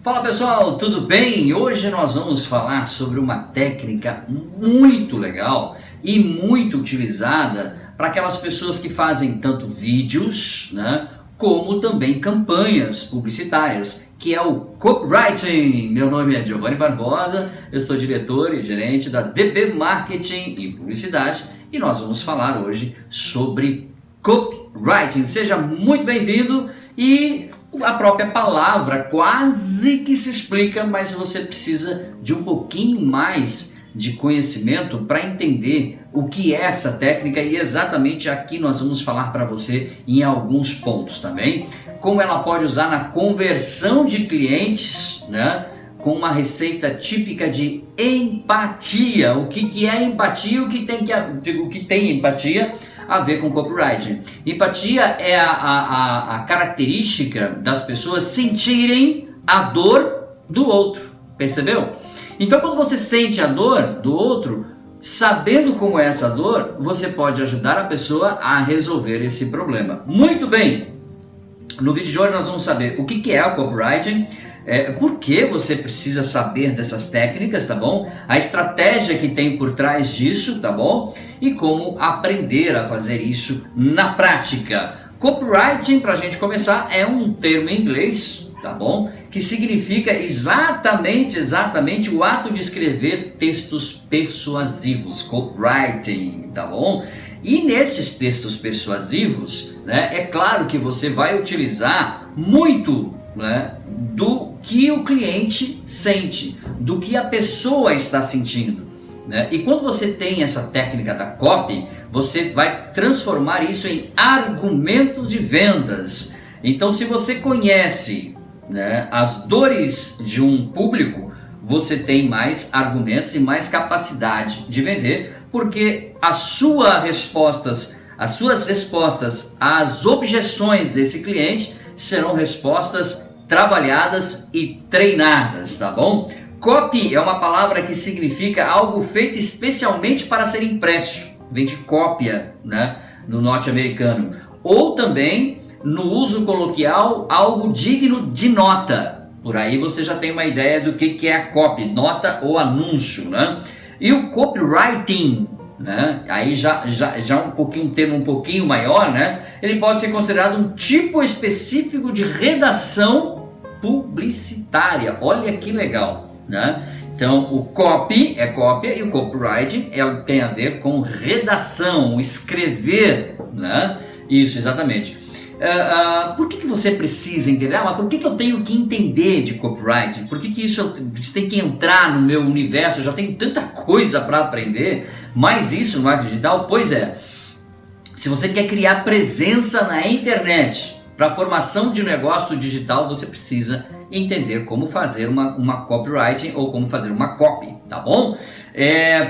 Fala pessoal, tudo bem? Hoje nós vamos falar sobre uma técnica muito legal e muito utilizada para aquelas pessoas que fazem tanto vídeos, né, como também campanhas publicitárias, que é o copywriting. Meu nome é Giovanni Barbosa, eu sou diretor e gerente da DB Marketing e Publicidade e nós vamos falar hoje sobre copywriting. Seja muito bem-vindo e a própria palavra quase que se explica, mas você precisa de um pouquinho mais de conhecimento para entender o que é essa técnica e exatamente aqui nós vamos falar para você em alguns pontos também, como ela pode usar na conversão de clientes, né? Com uma receita típica de empatia. O que é empatia? O que tem empatia a ver com copywriting? Empatia é a característica das pessoas sentirem a dor do outro, percebeu? Então quando você sente a dor do outro, sabendo como é essa dor, você pode ajudar a pessoa a resolver esse problema. Muito bem, no vídeo de hoje nós vamos saber o que é o copywriting, por que você precisa saber dessas técnicas, tá bom? A estratégia que tem por trás disso, tá bom? E como aprender a fazer isso na prática. Copywriting, pra gente começar, é um termo em inglês, tá bom? Que significa exatamente o ato de escrever textos persuasivos, copywriting, tá bom? E nesses textos persuasivos, né, é claro que você vai utilizar muito, né, do que o cliente sente, do que a pessoa está sentindo, né? E quando você tem essa técnica da copy, você vai transformar isso em argumentos de vendas. Então, se você conhece, né, as dores de um público, você tem mais argumentos e mais capacidade de vender, porque as suas respostas às objeções desse cliente serão respostas trabalhadas e treinadas, tá bom? Copy é uma palavra que significa algo feito especialmente para ser impresso, vem de cópia, né, no norte-americano, ou também no uso coloquial, algo digno de nota. Por aí você já tem uma ideia do que é a copy, nota ou anúncio, né? E o copywriting, né? Aí já um termo um pouquinho maior, né? Ele pode ser considerado um tipo específico de redação publicitária. Olha que legal, né? Então o copy é cópia e o copywriting tem a ver com redação, escrever, né? Isso, exatamente. Por que você precisa entender? Mas por que eu tenho que entender de copywriting? Por que isso tem que entrar no meu universo? Eu já tenho tanta coisa para aprender, mas isso no marketing digital? Pois é, se você quer criar presença na internet para a formação de um negócio digital, você precisa entender como fazer uma copywriting ou como fazer uma copy, tá bom?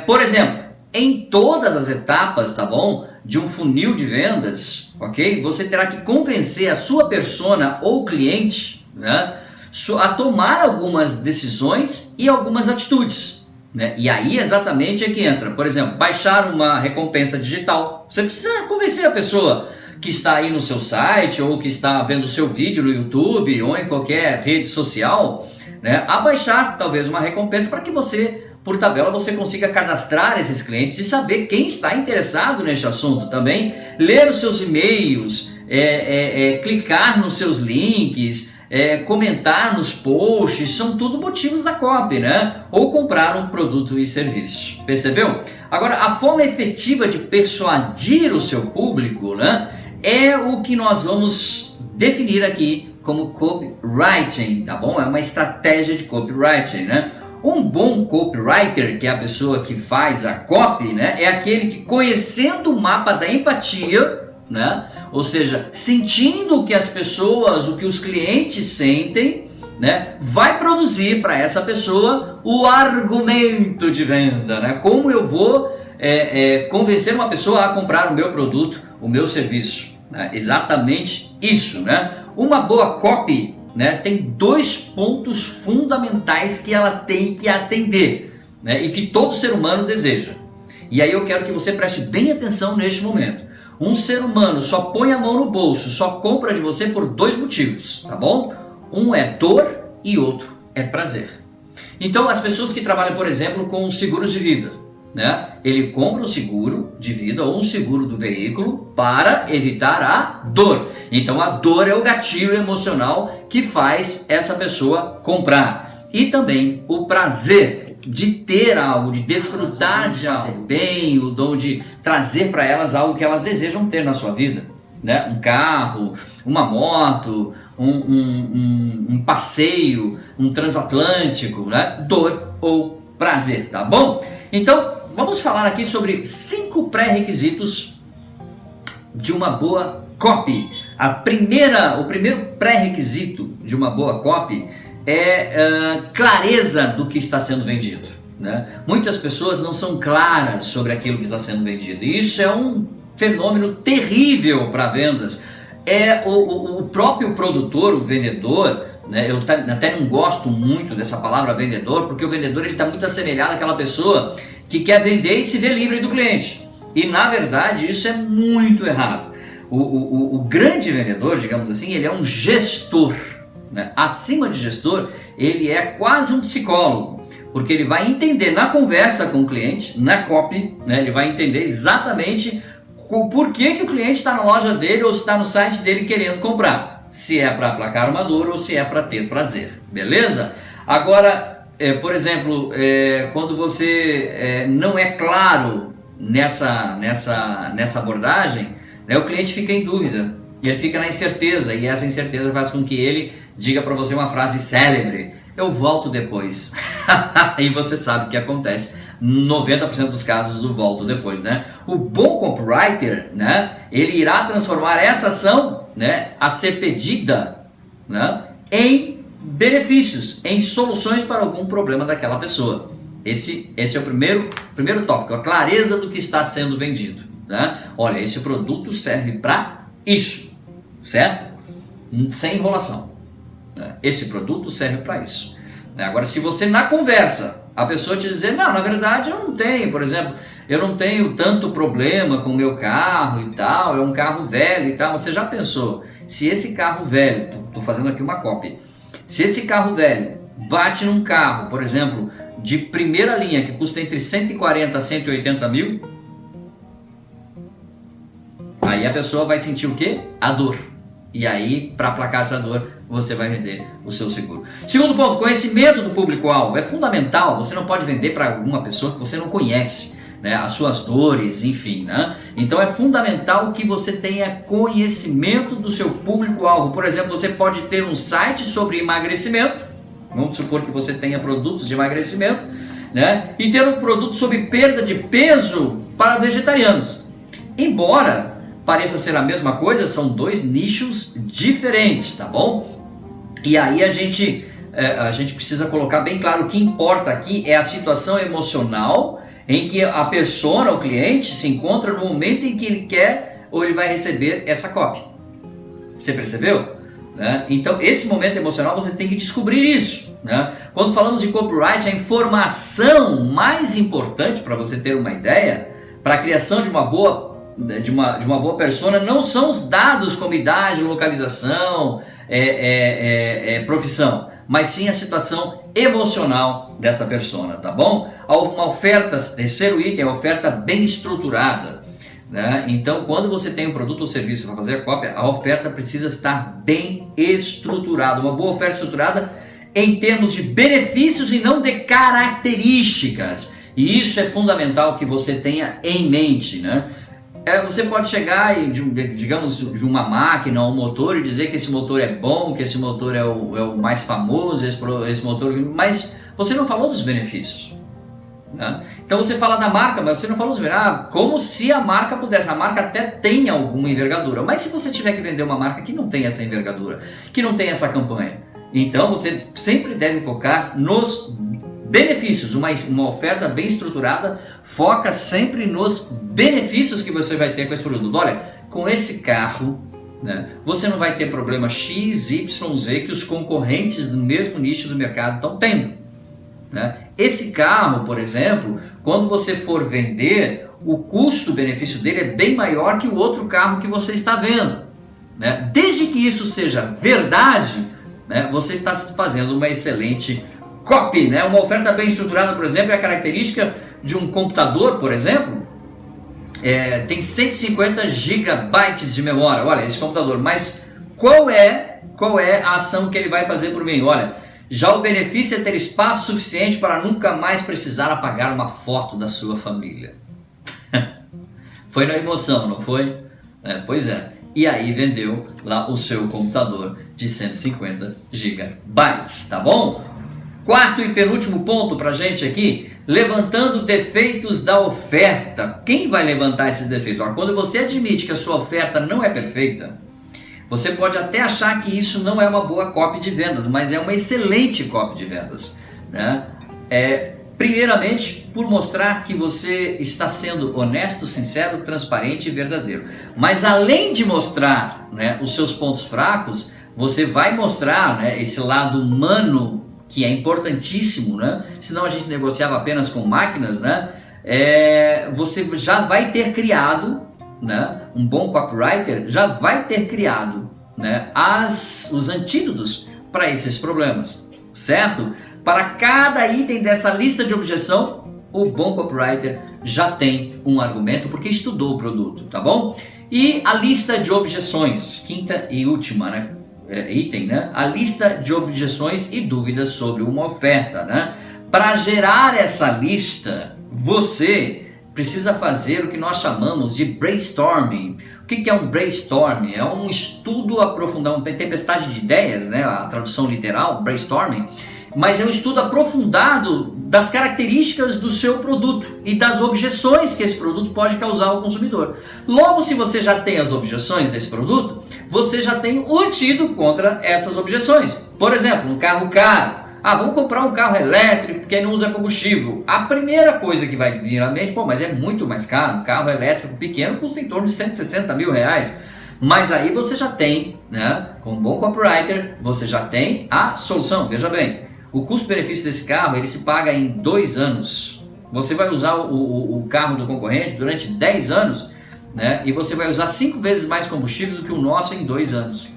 Por exemplo, em todas as etapas, tá bom, de um funil de vendas, ok? Você terá que convencer a sua persona ou cliente, né, a tomar algumas decisões e algumas atitudes, né? E aí exatamente é que entra, por exemplo, baixar uma recompensa digital. Você precisa convencer a pessoa que está aí no seu site ou que está vendo o seu vídeo no YouTube ou em qualquer rede social, né, a baixar talvez uma recompensa para que você, por tabela, você consiga cadastrar esses clientes e saber quem está interessado neste assunto também, ler os seus e-mails, clicar nos seus links, comentar nos posts, são tudo motivos da copy, né? Ou comprar um produto e serviço, percebeu? Agora, a forma efetiva de persuadir o seu público, né, é o que nós vamos definir aqui como copywriting, tá bom? É uma estratégia de copywriting, né? Um bom copywriter, que é a pessoa que faz a copy, né, é aquele que, conhecendo o mapa da empatia, né, ou seja, sentindo o que as pessoas, o que os clientes sentem, né, vai produzir para essa pessoa o argumento de venda, né? Como eu vou convencer uma pessoa a comprar o meu produto, o meu serviço, né? Exatamente isso, né? Uma boa copy, né, tem dois pontos fundamentais que ela tem que atender, né, e que todo ser humano deseja. E aí eu quero que você preste bem atenção neste momento. Um ser humano só põe a mão no bolso, só compra de você por dois motivos, tá bom? Um é dor e outro é prazer. Então, as pessoas que trabalham, por exemplo, com seguros de vida, né? Ele compra um seguro de vida ou um seguro do veículo para evitar a dor. Então, a dor é o gatilho emocional que faz essa pessoa comprar. E também o prazer de ter algo, de desfrutar de algo bem, o dom de trazer para elas algo que elas desejam ter na sua vida, né? Um carro, uma moto, um passeio, um transatlântico, né? Dor ou prazer, tá bom? Então, vamos falar aqui sobre 5 pré-requisitos de uma boa copy. O primeiro pré-requisito de uma boa copy é clareza do que está sendo vendido, né? Muitas pessoas não são claras sobre aquilo que está sendo vendido, e isso é um fenômeno terrível para vendas. O próprio produtor, o vendedor, né? Eu até não gosto muito dessa palavra vendedor, porque o vendedor está muito assemelhado àquela pessoa que quer vender e se vê livre do cliente, e na verdade isso é muito errado. O grande vendedor, digamos assim, ele é um gestor, né? Acima de gestor, ele é quase um psicólogo, porque ele vai entender na conversa com o cliente, na copy, né? Ele vai entender exatamente o porquê que o cliente está na loja dele ou está no site dele querendo comprar, se é para aplacar uma dor ou se é para ter prazer, beleza? Agora, por exemplo, quando você não é claro nessa abordagem, né, o cliente fica em dúvida, ele fica na incerteza, e essa incerteza faz com que ele diga para você uma frase célebre: eu volto depois. E você sabe o que acontece 90% dos casos do volto depois, né? O bom copywriter, né, ele irá transformar essa ação, né, a ser pedida, né, em benefícios, em soluções para algum problema daquela pessoa. Esse é o primeiro tópico, a clareza do que está sendo vendido, né? Olha, esse produto serve para isso, certo? Sem enrolação. Esse produto serve para isso. Agora, se você na conversa, a pessoa te dizer: não, na verdade eu não tenho, por exemplo, eu não tenho tanto problema com o meu carro e tal, é um carro velho e tal. Você já pensou, se esse carro velho, estou fazendo aqui uma cópia, se esse carro velho bate num carro, por exemplo, de primeira linha, que custa entre 140 a 180 mil, aí a pessoa vai sentir o quê? A dor. E aí, para aplacar essa dor, você vai vender o seu seguro. Segundo ponto, conhecimento do público-alvo. É fundamental, você não pode vender para alguma pessoa que você não conhece, né? As suas dores, enfim, né? Então é fundamental que você tenha conhecimento do seu público-alvo. Por exemplo, você pode ter um site sobre emagrecimento, vamos supor que você tenha produtos de emagrecimento, né? E ter um produto sobre perda de peso para vegetarianos. Embora pareça ser a mesma coisa, são 2 nichos diferentes, tá bom? E aí a gente precisa colocar bem claro: o que importa aqui é a situação emocional em que a persona, o cliente, se encontra no momento em que ele quer ou ele vai receber essa copy. Você percebeu? Né? Então, esse momento emocional você tem que descobrir isso, né? Quando falamos de copyright, a informação mais importante para você ter uma ideia, para a criação de uma boa persona, não são os dados como idade, localização, profissão, mas sim a situação emocional dessa persona, tá bom? Uma oferta, terceiro item, a oferta bem estruturada, né? Então, quando você tem um produto ou serviço para fazer a cópia, a oferta precisa estar bem estruturada. Uma boa oferta estruturada em termos de benefícios e não de características. E isso é fundamental que você tenha em mente, né? Você pode chegar e, digamos, de uma máquina ou um motor e dizer que esse motor é bom, que esse motor é o mais famoso, esse motor, mas você não falou dos benefícios, né? Então você fala da marca, mas você não falou dos benefícios. Como se a marca pudesse. A marca até tem alguma envergadura, mas se você tiver que vender uma marca que não tem essa envergadura, que não tem essa campanha, então você sempre deve focar nos benefícios. Uma oferta bem estruturada foca sempre nos benefícios que você vai ter com esse produto. Olha, com esse carro, né, você não vai ter problema X, Y, Z que os concorrentes do mesmo nicho do mercado estão tendo, né? Esse carro, por exemplo, quando você for vender, o custo-benefício dele é bem maior que o outro carro que você está vendo, né? Desde que isso seja verdade, né, você está fazendo uma excelente copy, né? Uma oferta bem estruturada, por exemplo, é a característica de um computador, por exemplo, tem 150 gigabytes de memória. Olha, esse computador, mas qual é a ação que ele vai fazer por mim? Olha, já o benefício é ter espaço suficiente para nunca mais precisar apagar uma foto da sua família. Foi na emoção, não foi? Pois é. E aí vendeu lá o seu computador de 150 gigabytes, tá bom? Quarto e penúltimo ponto pra gente aqui, levantando defeitos da oferta. Quem vai levantar esses defeitos? Quando você admite que a sua oferta não é perfeita, você pode até achar que isso não é uma boa copy de vendas, mas é uma excelente copy de vendas, né? Primeiramente, por mostrar que você está sendo honesto, sincero, transparente e verdadeiro. Mas além de mostrar, né, os seus pontos fracos, você vai mostrar, né, esse lado humano que é importantíssimo, né? Senão a gente negociava apenas com máquinas, né? Você já vai ter criado, né? Um bom copywriter já vai ter criado, né, os antídotos para esses problemas, certo? Para cada item dessa lista de objeção, o bom copywriter já tem um argumento porque estudou o produto, tá bom? E a lista de objeções, quinta e última, né? Item, né? A lista de objeções e dúvidas sobre uma oferta, né? Para gerar essa lista, você precisa fazer o que nós chamamos de brainstorming. O que é um brainstorming? É um estudo aprofundado, uma tempestade de ideias, né? A tradução literal, brainstorming. Mas é um estudo aprofundado das características do seu produto e das objeções que esse produto pode causar ao consumidor. Logo, se você já tem as objeções desse produto, você já tem o antídoto contra essas objeções. Por exemplo, um carro caro. Vamos comprar um carro elétrico porque não usa combustível. A primeira coisa que vai vir à mente, mas é muito mais caro. Um carro elétrico pequeno custa em torno de 160 mil reais. Mas aí você já tem, né, com um bom copywriter, você já tem a solução. Veja bem. O custo-benefício desse carro, ele se paga em 2 anos. Você vai usar o carro do concorrente durante 10 anos, né? E você vai usar 5 vezes mais combustível do que o nosso em 2 anos.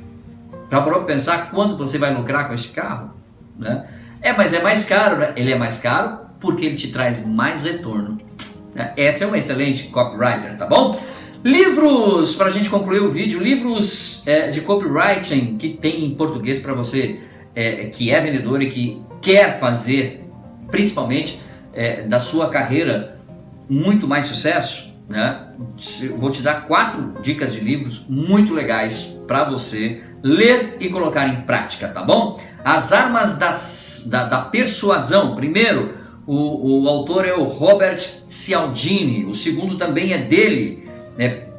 Já parou para pensar quanto você vai lucrar com esse carro? Né? Mas é mais caro, né? Ele é mais caro porque ele te traz mais retorno. Né? Essa é uma excelente copywriter, tá bom? Livros, para a gente concluir o vídeo, livros de copywriting que tem em português para você que é vendedor e que quer fazer, principalmente, da sua carreira muito mais sucesso, né? Vou te dar 4 dicas de livros muito legais para você ler e colocar em prática, tá bom? As armas da persuasão. Primeiro, o autor é o Robert Cialdini. O segundo também é dele,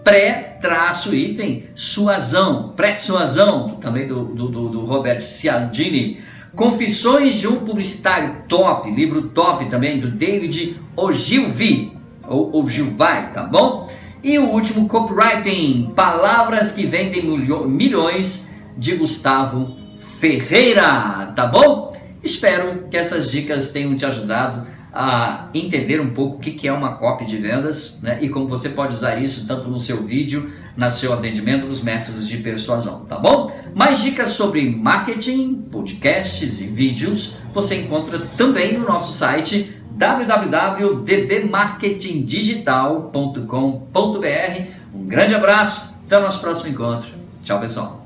pré-hífen suasão, pré-suasão, também do Robert Cialdini. Confissões de um Publicitário Top, livro top também do David Ogilvy, ou Ogilvy, tá bom? E o último, Copywriting, Palavras que Vendem Milhões, de Gustavo Ferreira, tá bom? Espero que essas dicas tenham te ajudado a entender um pouco o que é uma copy de vendas, né? E como você pode usar isso tanto no seu vídeo, no seu atendimento, nos métodos de persuasão, tá bom? Mais dicas sobre marketing, podcasts e vídeos você encontra também no nosso site www.dbmarketingdigital.com.br. Um grande abraço, até o nosso próximo encontro. Tchau, pessoal!